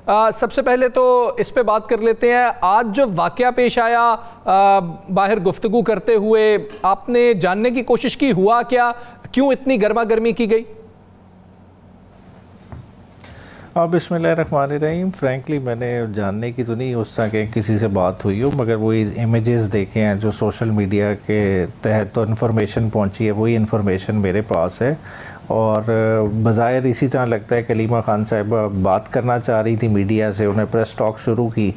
सबसे पहले तो इस पे बात कर लेते हैं। आज जो वाकया पेश आया, बाहर गुफ्तगू करते हुए आपने जानने की कोशिश की, हुआ क्या, क्यों इतनी गर्मा गर्मी की गई? बिस्मिल्लाहिर्रहमानिर्रहीम। फ्रैंकली मैंने जानने की तो नहीं उस तरह के किसी से बात हुई हो, मगर वही इमेजेस देखे हैं जो सोशल मीडिया के तहत तो इन्फॉर्मेशन पहुंची है, वही इन्फॉर्मेशन मेरे पास है। और बज़ाहिर इसी तरह लगता है कि हलीमा खान साहिबा बात करना चाह रही थी मीडिया से, उन्हें प्रेस टॉक शुरू की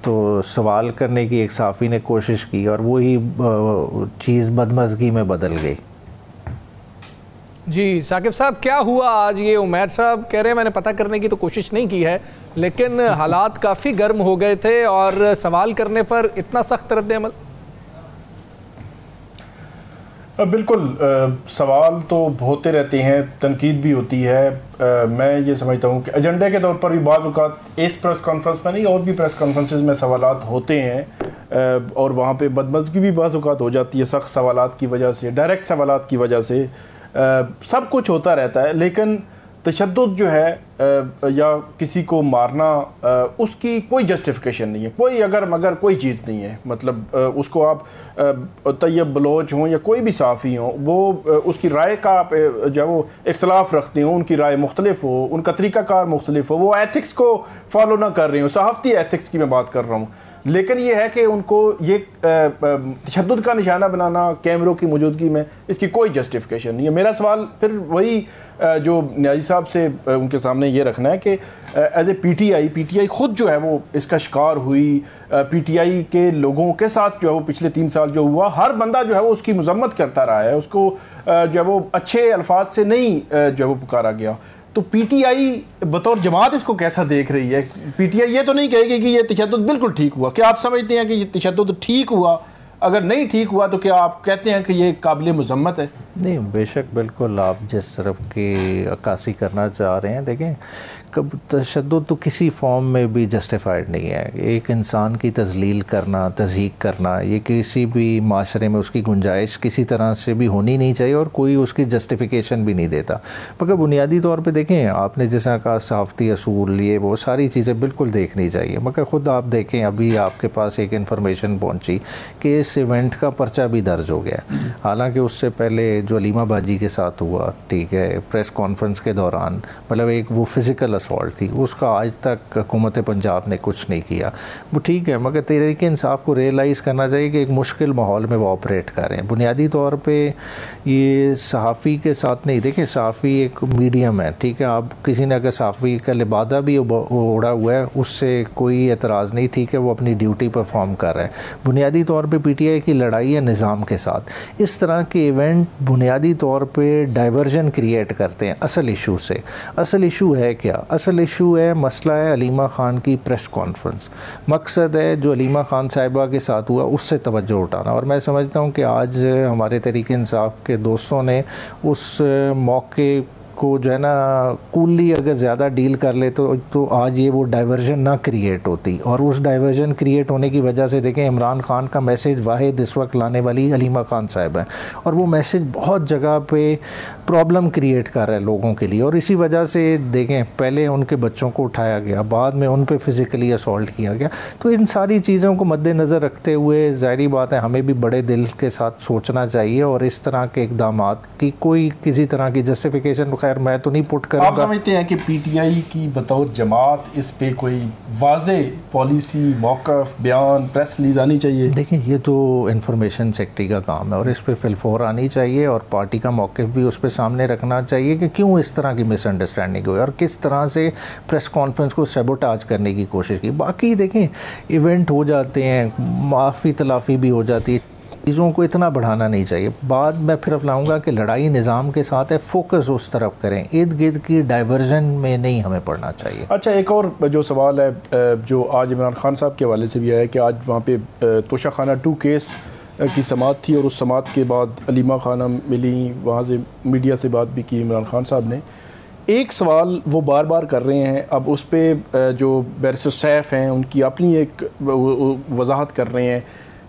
तो सवाल करने की एक साफ़ी ने कोशिश की और वही चीज़ बदमज़गी में बदल गई। जी साकिब साहब, क्या हुआ आज? ये उमैर साहब कह रहे हैं मैंने पता करने की तो कोशिश नहीं की है, लेकिन हालात काफ़ी गर्म हो गए थे और सवाल करने पर इतना सख्त रद्द-ए-अमल। बिल्कुल, सवाल तो होते रहते हैं, तनकीद भी होती है। मैं ये समझता हूँ कि एजेंडे के तौर पर भी बाज़ औक़ात इस प्रेस कॉन्फ्रेंस में नहीं और भी प्रेस कॉन्फ्रेंसेस में सवालात होते हैं और वहाँ पे बदमज़गी भी बाज़ औक़ात हो जाती है सख्त सवालात की वजह से, डायरेक्ट सवालात की वजह से। सब कुछ होता रहता है, लेकिन तशद्दुद जो है या किसी को मारना, उसकी कोई जस्टिफिकेशन नहीं है, कोई अगर मगर कोई चीज़ नहीं है। मतलब उसको आप तैयब बलोच हों या कोई भी साफ़ी हों, वो उसकी राय का आप जो वो इख्तलाफ रखते हो, उनकी राय मुख्तलिफ हो, उनका तरीक़ाकार मुख्तलिफ हो, वो एथिक्स को फॉलो ना कर रही हो, सहाफ़ती एथिक्स की मैं बात कर रहा हूँ। लेकिन ये है कि उनको ये तशद्दुद का निशाना बनाना कैमरों की मौजूदगी में, इसकी कोई जस्टिफिकेशन नहीं है। मेरा सवाल फिर वही जो न्याजी साहब से उनके सामने ये रखना है कि एज ए पीटीआई खुद जो है वो इसका शिकार हुई। पीटीआई के लोगों के साथ जो है वो पिछले 3 साल जो हुआ, हर बंदा जो है वो उसकी मजम्मत करता रहा है, उसको जो है वो अच्छे अल्फाज से नहीं जो है वो पुकारा गया। तो पीटीआई बतौर जमात इसको कैसा देख रही है? पीटीआई ये तो नहीं कहेगी कि ये तशद्दुद बिल्कुल ठीक हुआ। क्या आप समझते हैं कि ये तशद्दुद ठीक हुआ? अगर नहीं ठीक हुआ तो क्या आप कहते हैं कि ये काबिल मज़म्मत है? नहीं, बेशक बिल्कुल आप जिस तरफ की अक्कासी करना चाह रहे हैं, देखें कब तशद्दुद तो किसी फॉर्म में भी जस्टिफाइड नहीं है। एक इंसान की तज़लील करना, तज़हीक करना, ये किसी भी माशरे में उसकी गुंजाइश किसी तरह से भी होनी नहीं चाहिए और कोई उसकी जस्टिफिकेशन भी नहीं देता। मगर बुनियादी तौर पे देखें, आपने जैसा कहा सहाफ़ती असूल, ये वो सारी चीज़ें बिल्कुल देखनी चाहिए। मगर ख़ुद आप देखें, अभी आपके पास एक इन्फॉर्मेशन पहुँची कि इस इवेंट का पर्चा भी दर्ज हो गया। हालाँकि उससे पहले जो हलीमा बाजी के साथ हुआ, ठीक है, प्रेस कॉन्फ्रेंस के दौरान, मतलब एक वो फिज़िकल असॉल्ट थी, उसका आज तक हुकूमत पंजाब ने कुछ नहीं किया। वो ठीक है, मगर तहरीक इंसाफ को रियलाइज़ करना चाहिए कि एक मुश्किल माहौल में वो ऑपरेट कर रहे हैं। बुनियादी तौर पे ये सहाफ़ी के साथ नहीं, देखें सहाफ़ी एक मीडियम है, ठीक है, आप किसी ने अगर सहाफ़ी का लिबादा भी ओढ़ा हुआ है उससे कोई एतराज़ नहीं, ठीक है, वो अपनी ड्यूटी परफॉर्म कर रहे हैं। बुनियादी तौर पर पीटीआई की लड़ाई है निज़ाम के साथ। इस तरह के इवेंट बुनियादी तौर पे डाइवर्जन क्रिएट करते हैं असल इशू से। असल इशू है क्या? असल इशू है, मसला है हलीमा ख़ान की प्रेस कॉन्फ्रेंस। मकसद है जो हलीमा ख़ान साहिबा के साथ हुआ उससे तवज्जो उठाना। और मैं समझता हूँ कि आज हमारे तहरीक इंसाफ के दोस्तों ने उस मौके को जो है ना कूली अगर ज़्यादा डील कर ले तो आज ये वो डाइवर्जन ना क्रिएट होती। और उस डाइवर्जन क्रिएट होने की वजह से देखें, इमरान खान का मैसेज वाहिद इस वक्त लाने वाली हलीमा खान साहब है और वो मैसेज बहुत जगह पे प्रॉब्लम क्रिएट कर रहा है लोगों के लिए। और इसी वजह से देखें, पहले उनके बच्चों को उठाया गया, बाद में उन पर फिज़िकली असॉल्ट किया गया। तो इन सारी चीज़ों को मद्देनज़र रखते हुए ज़ाहिरी बात है हमें भी बड़े दिल के साथ सोचना चाहिए और इस तरह के इक़दाम की कोई किसी तरह की जस्टिफिकेशन मैं तो नहीं पुट करूंगा। आप समझते हैं कि पीटीआई की बतौर जमात इस पे कोई वाज़े पॉलिसी, मौक़िफ़, बयान, प्रेस रिलीज आनी चाहिए? देखिए, ये तो इंफॉर्मेशन सेक्रेटरी का काम है और इस पे फिलफोर आनी चाहिए और पार्टी का मौक़िफ़ भी उस पर सामने रखना चाहिए कि क्यों इस तरह की मिसअंडरस्टैंडिंग हुई और किस तरह से प्रेस कॉन्फ्रेंस को सैबोटाज करने की कोशिश की। बाकी देखें, इवेंट हो जाते हैं, माफ़ी तलाफ़ी भी हो जाती है, चीज़ों को इतना बढ़ाना नहीं चाहिए। बाद मैं फिर अपनाऊंगा कि लड़ाई निज़ाम के साथ है, फोकस उस तरफ करें, इर्द गिर्द की डाइवर्जन में नहीं हमें पड़ना चाहिए। अच्छा, एक और जो सवाल है जो आज इमरान खान साहब के हवाले से भी आया कि आज वहाँ पे तोशाखाना 2 केस की समाअत थी और उस समाअत के बाद हलीमा खानम मिली, वहाँ से मीडिया से बात भी की इमरान खान साहब ने। एक सवाल वो बार बार कर रहे हैं, अब उस पर जो बैरिस्टर सैफ हैं उनकी अपनी एक वजाहत कर रहे हैं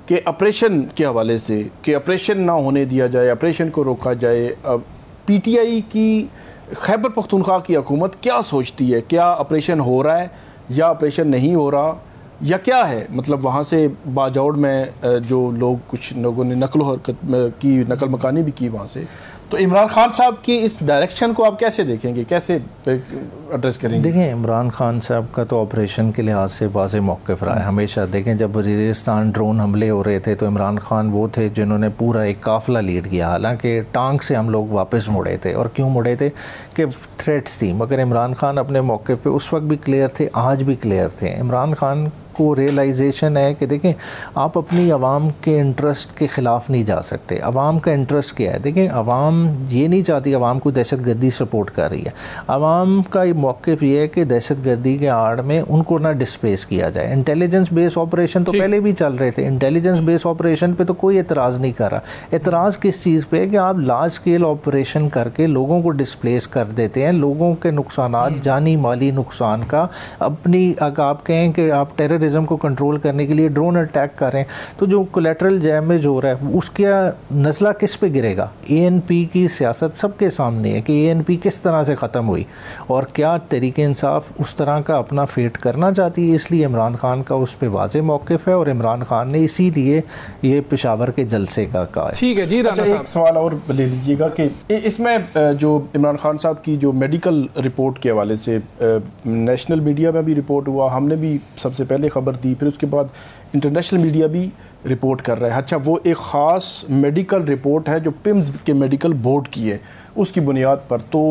कि ऑपरेशन के हवाले से कि ऑपरेशन ना होने दिया जाए, ऑपरेशन को रोका जाए। अब पीटीआई की खैबर पख्तूनख्वा की हुकूमत क्या सोचती है? क्या ऑपरेशन हो रहा है या ऑपरेशन नहीं हो रहा, या क्या है? मतलब वहाँ से बाजौड़ में जो लोग, कुछ लोगों ने नकल हरकत की, नकल मकानी भी की वहाँ से, तो इमरान खान साहब की इस डायरेक्शन को आप कैसे देखेंगे, कैसे एड्रेस करेंगे? देखें, इमरान खान साहब का तो ऑपरेशन के लिहाज से वाज़े मौक़िफ़ रहा है हमेशा। देखें, जब वज़ीरिस्तान ड्रोन हमले हो रहे थे तो इमरान खान वो थे जिन्होंने पूरा एक काफ़िला लीड किया, हालांकि टांग से हम लोग वापस मुड़े थे। और क्यों मुड़े थे? कि थ्रेट्स थी, मगर इमरान खान अपने मौके पे उस वक्त भी क्लियर थे, आज भी क्लियर थे। इमरान खान को रियलाइजेशन है कि देखें, आप अपनी आवाम के इंटरेस्ट के ख़िलाफ़ नहीं जा सकते। आवाम का इंटरेस्ट क्या है? देखें, आवाम ये नहीं चाहती, आवाम को दहशतगर्दी सपोर्ट कर रही है। आवाम का मौक़िफ़ ये है कि दहशतगर्दी के आड़ में उनको ना डिस्प्लेस किया जाए। इंटेलिजेंस बेस ऑपरेशन तो पहले भी चल रहे थे, इंटेलिजेंस बेस ऑपरेशन पे तो कोई एतराज़ नहीं कर रहा। एतराज़ किस चीज़ पे है कि आप लार्ज स्केल ऑपरेशन करके लोगों को डिस्प्लेस कर देते हैं, लोगों के नुकसान, जानी माली नुकसान का अपनी, अगर आप कहें कि आप टेररिज्म को कंट्रोल करने के लिए ड्रोन अटैक कर रहे हैं, तो जो कोलेटरल डैमेज हो रहा है उसका नज़ला किस पे गिरेगा? एएनपी की सियासत सबके सामने है कि एएनपी किस तरह से ख़त्म हुई और क्या तहरीक इंसाफ उस तरह का अपना फेट करना चाहती है। इसलिए इमरान खान का उस पर वाज़े मौक़िफ़ है और इमरान खान ने इसीलिए ये पेशावर के जलसे का कहा है। ठीक है जी। अच्छा, एक सवाल और ले लीजिएगा कि इसमें जो इमरान खान साहब की जो मेडिकल रिपोर्ट के हवाले से नेशनल मीडिया में भी रिपोर्ट हुआ, हमने भी सबसे पहले खबर दी, फिर उसके बाद इंटरनेशनल मीडिया भी रिपोर्ट कर रहा है। अच्छा, वो एक ख़ास मेडिकल रिपोर्ट है जो पिम्स के मेडिकल बोर्ड की है, उसकी बुनियाद पर तो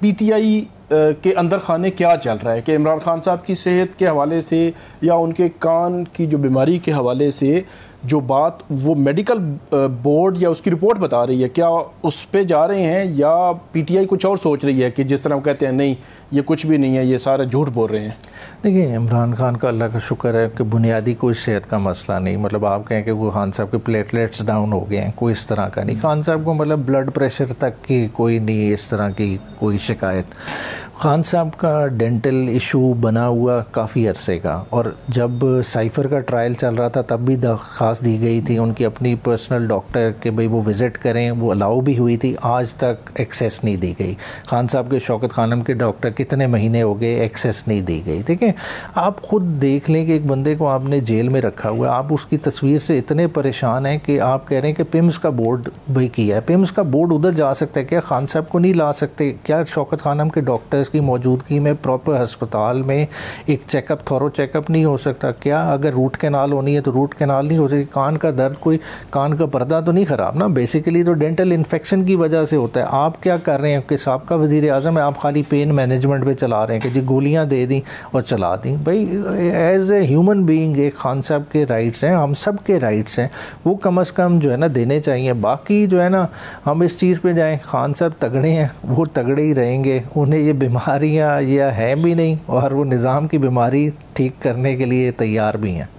पीटीआई के अंदर खाने क्या चल रहा है कि इमरान खान साहब की सेहत के हवाले से या उनके कान की जो बीमारी के हवाले से जो बात वो मेडिकल बोर्ड या उसकी रिपोर्ट बता रही है, क्या उस पे जा रहे हैं या पीटीआई कुछ और सोच रही है कि जिस तरह वो कहते हैं नहीं ये कुछ भी नहीं है, ये सारे झूठ बोल रहे हैं? देखिए, इमरान खान का अल्लाह का शुक्र है कि बुनियादी कोई सेहत का मसला नहीं। मतलब आप कहें कि वो खान साहब के प्लेटलेट्स डाउन हो गए हैं, कोई इस तरह का नहीं। खान साहब को मतलब ब्लड प्रेशर तक की कोई नहीं, इस तरह की कोई शिकायत। खान साहब का डेंटल इशू बना हुआ काफ़ी अरसे का, और जब साइफ़र का ट्रायल चल रहा था तब भी दरख्वास्त दी गई थी उनकी अपनी पर्सनल डॉक्टर के भाई वो विज़िट करें, वो अलाउ भी हुई थी। आज तक एक्सेस नहीं दी गई। खान साहब के शौकत खानम के डॉक्टर कितने महीने हो गए, एक्सेस नहीं दी गई। देखें, आप ख़ुद देख लें कि एक बंदे को आपने जेल में रखा हुआ है, आप उसकी तस्वीर से इतने परेशान हैं कि आप कह रहे हैं कि पिम्स का बोर्ड भाई किया है। पिम्स का बोर्ड उधर जा सकता है क्या? खान साहब को नहीं ला सकते क्या? शौकत खानम के डॉक्टर्स की मौजूदगी में प्रॉपर अस्पताल में एक चेकअप, थॉरो चेकअप नहीं हो सकता क्या? अगर रूट कैनाल होनी है तो रूट कैनाल नहीं हो सकती। कान का दर्द, कोई कान का पर्दा तो नहीं ख़राब ना, बेसिकली तो डेंटल इन्फेक्शन की वजह से होता है। आप क्या कर रहे हैं कि साहब का वज़ीर आज़म है, आप खाली पेन मैनेजमेंट पे चला रहे हैं कि जी गोलियां दे दी और चला दी। भाई एज ए ह्यूमन बीइंग एक खान साहब के राइट्स हैं, हम सब के राइट्स हैं, वो कम से कम जो है ना देने चाहिए। बाकी जो है ना हम इस चीज़ पे जाएं, खान साहब तगड़े हैं, वो तगड़े ही रहेंगे, उन्हें ये बीमारियां या हैं भी नहीं और वो निज़ाम की बीमारी ठीक करने के लिए तैयार भी हैं।